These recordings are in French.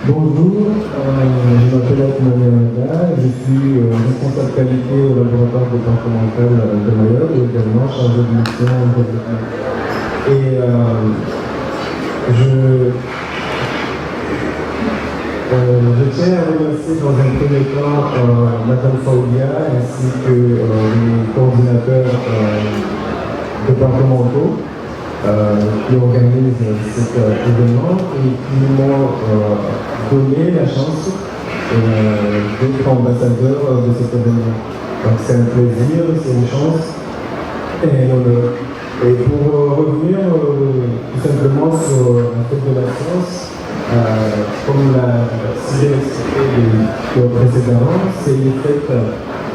Bonjour, je m'appelle Atmane, je suis responsable qualité au laboratoire départemental de Mayotte et également chargé de mission en développement. Et je tiens à remercier dans un premier temps Madame Faudia ainsi que les coordinateurs départementaux qui organisent cet événement et qui m'ont donné la chance d'être ambassadeur de cet événement. Donc c'est un plaisir, c'est une chance et un honneur. Et pour revenir tout simplement sur la fête de la science, comme l'a si bien expliqué précédemment, c'est une fête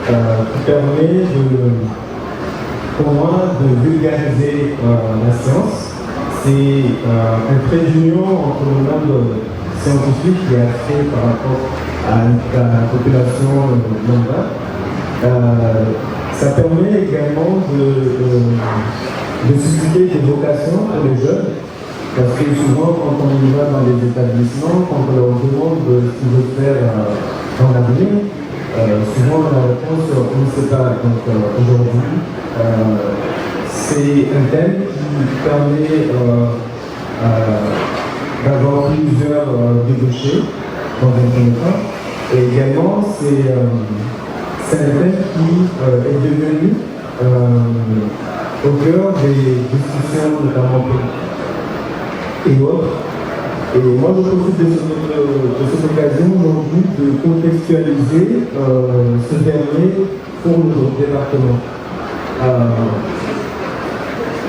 qui permet pour moi de vulgariser la science. C'est un trait d'union entre le monde scientifique qui est fait par rapport à la population lambda. Ça permet également de susciter des vocations pour les jeunes, parce que souvent quand on y va dans les établissements, quand on leur demande ce qu'ils veulent faire dans l'avenir, souvent la réponse on ne sait pas. Donc aujourd'hui, c'est un thème qui permet d'avoir plusieurs débouchés dans un premier temps. Et également, c'est un thème qui est devenu au cœur des discussions, notamment politiques et autres. Et moi, je profite de cette occasion aujourd'hui de contextualiser ce dernier pour notre département.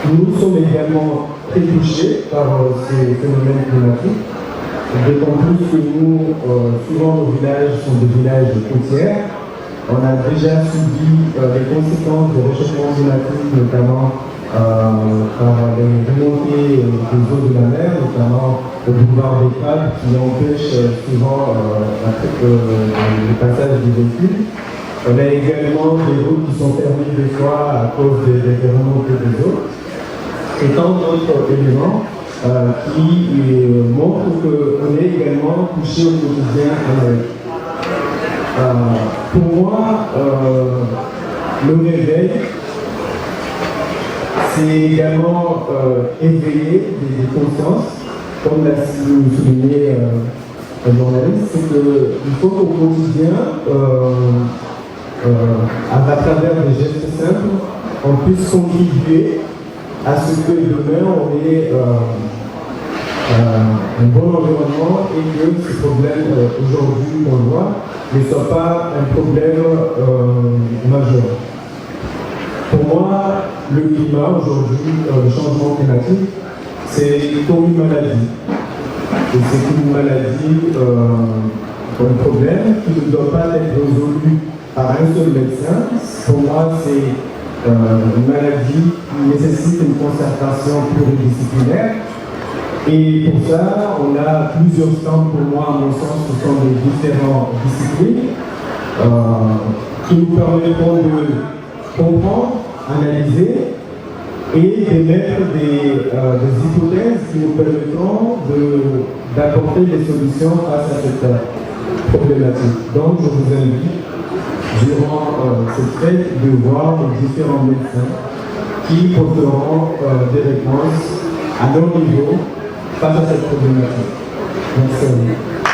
Nous sommes également très touchés par ces phénomènes climatiques, d'autant plus que nous, souvent nos villages sont des villages côtières. On a déjà subi les conséquences du réchauffement climatique, notamment par les remontées des eaux de la mer, notamment le boulevard des crabes qui empêche souvent le passage des véhicules. On a également des routes qui sont fermées des fois à cause des remontées des eaux. Et tant d'autres éléments qui montrent qu'on est également touché au quotidien en Amérique. Pour moi, le réveil, c'est également éveiller des consciences, comme l'a souligné un journaliste, c'est qu'il faut qu'au quotidien, à travers des gestes simples, on puisse contribuer à ce que demain on ait un bon environnement et que ces problèmes aujourd'hui qu'on voit ne soient pas un problème majeur. Pour moi, le climat aujourd'hui, le changement climatique, c'est comme une maladie. Et c'est une maladie, un problème qui ne doit pas être résolu par un seul médecin. Pour moi, c'est une maladie qui nécessite une concertation pluridisciplinaire. Et pour ça, on a plusieurs stands pour moi, à mon sens, ce sont des différentes disciplines qui nous permettront de comprendre, analyser et d'émettre des hypothèses qui nous permettront d'apporter des solutions face à cette problématique. Donc, je vous invite, durant cette fête, de voir les différents médecins qui porteront des réponses à leur niveau face à cette problématique. Merci à vous.